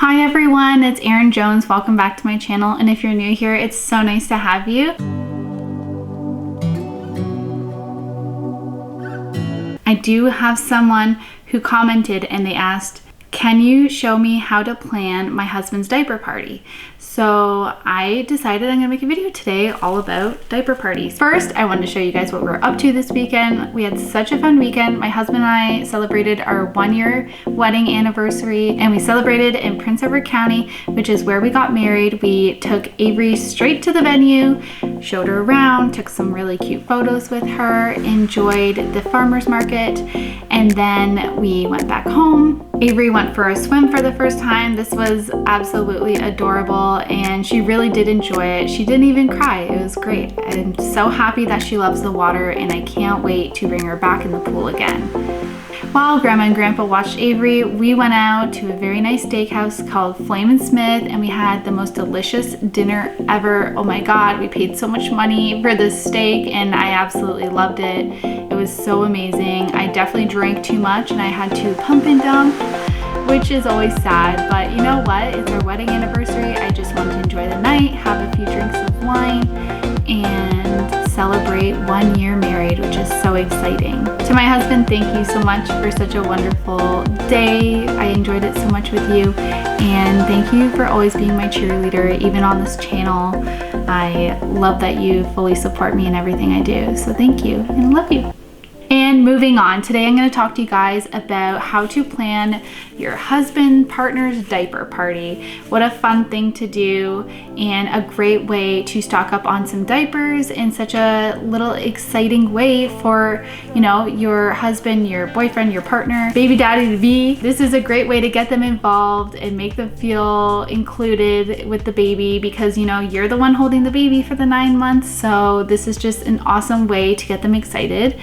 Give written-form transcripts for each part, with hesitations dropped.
Hi everyone, it's Erin Jones. Welcome back to my channel, and if you're new here, it's so nice to have you. I do have someone who commented and they asked, can you show me how to plan my husband's diaper party? So I decided I'm gonna make a video today all about diaper parties. First, I wanted to show you guys what we're up to this weekend. We had such a fun weekend. My husband and I celebrated our 1-year wedding anniversary, and we celebrated in Prince Edward County, which is where we got married. We took Avery straight to the venue, showed her around, took some really cute photos with her, enjoyed the farmer's market, and then we went back home. Avery went for a swim for the first time. This was absolutely adorable, and she really did enjoy it. She didn't even cry. It was great. I'm so happy that she loves the water, and I can't wait to bring her back in the pool again. While Grandma and Grandpa watched Avery, we went out to a very nice steakhouse called Flame & Smith, and we had the most delicious dinner ever. Oh my God, we paid so much money for this steak, and I absolutely loved it. It was so amazing. I definitely drank too much, and I had to pump and dump, which is always sad, but you know what? It's our wedding anniversary. I just want to enjoy the night, have a few drinks of wine, and celebrate 1 year married, which is so exciting. To my husband, thank you so much for such a wonderful day. I enjoyed it so much with you, and thank you for always being my cheerleader, even on this channel. I love that you fully support me in everything I do, so thank you, and I love you. And moving on, today I'm going to talk to you guys about how to plan your husband, partner's diaper party. What a fun thing to do, and a great way to stock up on some diapers in such a little exciting way for, you know, your husband, your boyfriend, your partner, baby daddy to be. This is a great way to get them involved and make them feel included with the baby, because you know you're the one holding the baby for the 9 months. So this is just an awesome way to get them excited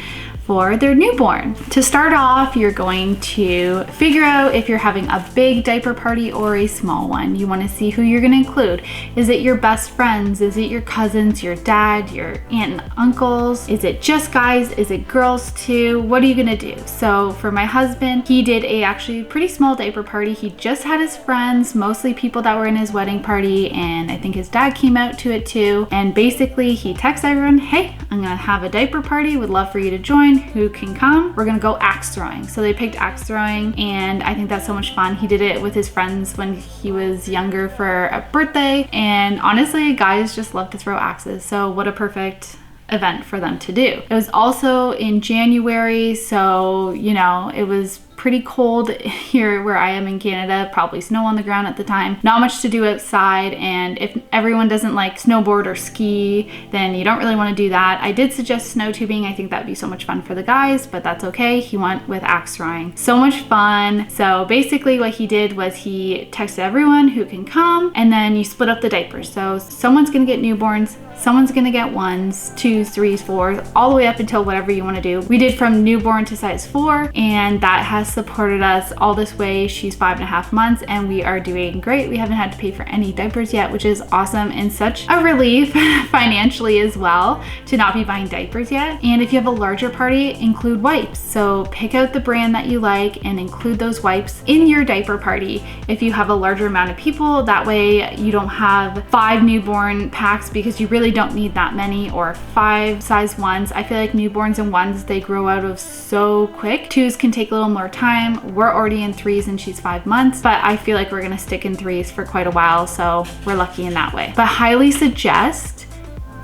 for their newborn. To start off, you're going to figure out if you're having a big diaper party or a small one. You want to see who you're going to include. Is it your best friends? Is it your cousins, your dad, your aunt and uncles? Is it just guys? Is it girls too? What are you going to do? So for my husband, he did a actually pretty small diaper party. He just had his friends, mostly people that were in his wedding party, and I think his dad came out to it too. And basically he texted everyone, hey, I'm going to have a diaper party, would love for you to join. Who can come? We're gonna go axe throwing. So they picked axe throwing, and I think that's so much fun. He did it with his friends when he was younger for a birthday, and honestly, guys just love to throw axes, so what a perfect event for them to do. It was also in January, so you know, it was pretty cold here where I am in Canada, probably snow on the ground at the time. Not much to do outside, and if everyone doesn't like snowboard or ski, then you don't really want to do that. I did suggest snow tubing. I think that'd be so much fun for the guys, but that's okay. He went with axe throwing. So much fun. So basically what he did was he texted everyone who can come, and then you split up the diapers. So someone's gonna get newborns, someone's gonna get 1s, 2s, 3s, 4s, all the way up until whatever you want to do. We did from newborn to size 4, and that has supported us all this way. She's 5.5 months, and we are doing great. We haven't had to pay for any diapers yet, which is awesome and such a relief financially as well to not be buying diapers yet. And if you have a larger party, include wipes. So pick out the brand that you like and include those wipes in your diaper party if you have a larger amount of people. That way you don't have 5 newborn packs, because you really don't need that many, or 5 size 1s. I feel like newborns and 1s, they grow out of so quick. 2s can take a little more time. We're already in 3s and she's 5 months, but I feel like we're gonna stick in 3s for quite a while, so we're lucky in that way. But highly suggest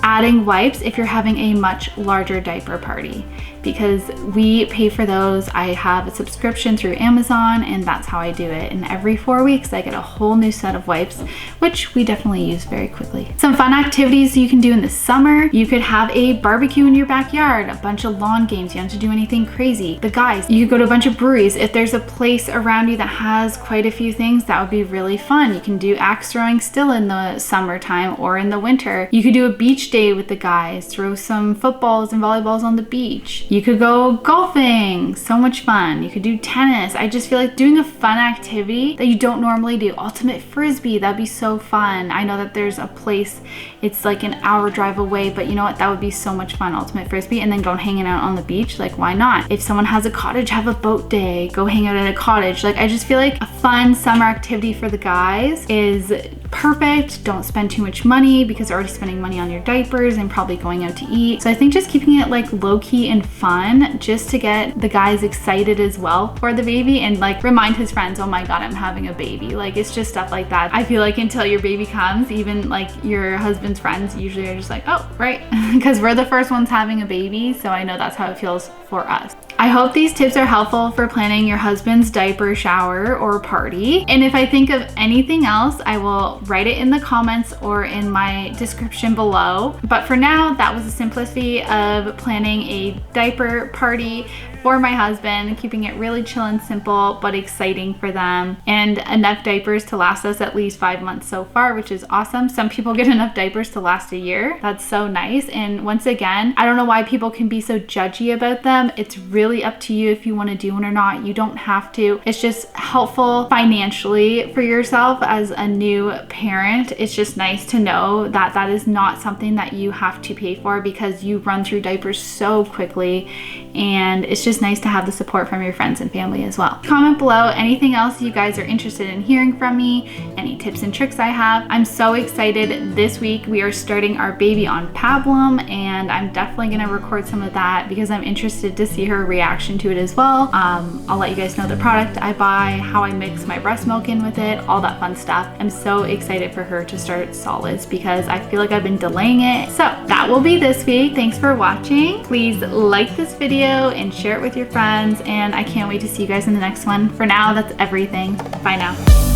adding wipes if you're having a much larger diaper party, because we pay for those. I have a subscription through Amazon, and that's how I do it. And every 4 weeks I get a whole new set of wipes, which we definitely use very quickly. Some fun activities you can do in the summer. You could have a barbecue in your backyard, a bunch of lawn games. You don't have to do anything crazy. The guys, you could go to a bunch of breweries. If there's a place around you that has quite a few things, that would be really fun. You can do axe throwing still in the summertime or in the winter. You could do a beach day with the guys, throw some footballs and volleyballs on the beach. You could go golfing, so much fun. You could do tennis. I just feel like doing a fun activity that you don't normally do. Ultimate frisbee, that'd be so fun. I know that there's a place, it's like an hour drive away, but you know what, that would be so much fun, ultimate frisbee. And then go hanging out on the beach, like why not? If someone has a cottage, have a boat day, go hang out at a cottage. Like I just feel like a fun summer activity for the guys is perfect. Don't spend too much money because you're already spending money on your diapers and probably going out to eat. So I think just keeping it like low-key and fun, just to get the guys excited as well for the baby, and like remind his friends, oh my god, I'm having a baby. Like it's just stuff like that. I feel like until your baby comes, even like your husband's friends usually are just like, oh right, because we're the first ones having a baby. So I know that's how it feels for us. I hope these tips are helpful for planning your husband's diaper shower or party. And if I think of anything else, I will write it in the comments or in my description below. But for now, that was the simplicity of planning a diaper party for my husband, keeping it really chill and simple, but exciting for them, and enough diapers to last us at least 5 months so far, which is awesome. Some people get enough diapers to last a year. That's so nice. And once again, I don't know why people can be so judgy about them. It's really up to you if you want to do one or not. You don't have to. It's just helpful financially for yourself as a new parent. It's just nice to know that that is not something that you have to pay for, because you run through diapers so quickly, and it's just nice to have the support from your friends and family as well. Comment below anything else you guys are interested in hearing from me, any tips and tricks I have. I'm so excited. This week we are starting our baby on Pablum, and I'm definitely gonna record some of that because I'm interested to see her reaction to it as well. I'll let you guys know the product I buy, how I mix my breast milk in with it, all that fun stuff. I'm so excited for her to start solids because I feel like I've been delaying it. So that will be this week. Thanks for watching. Please like this video and share it with your friends, and I can't wait to see you guys in the next one. For now, that's everything. Bye now.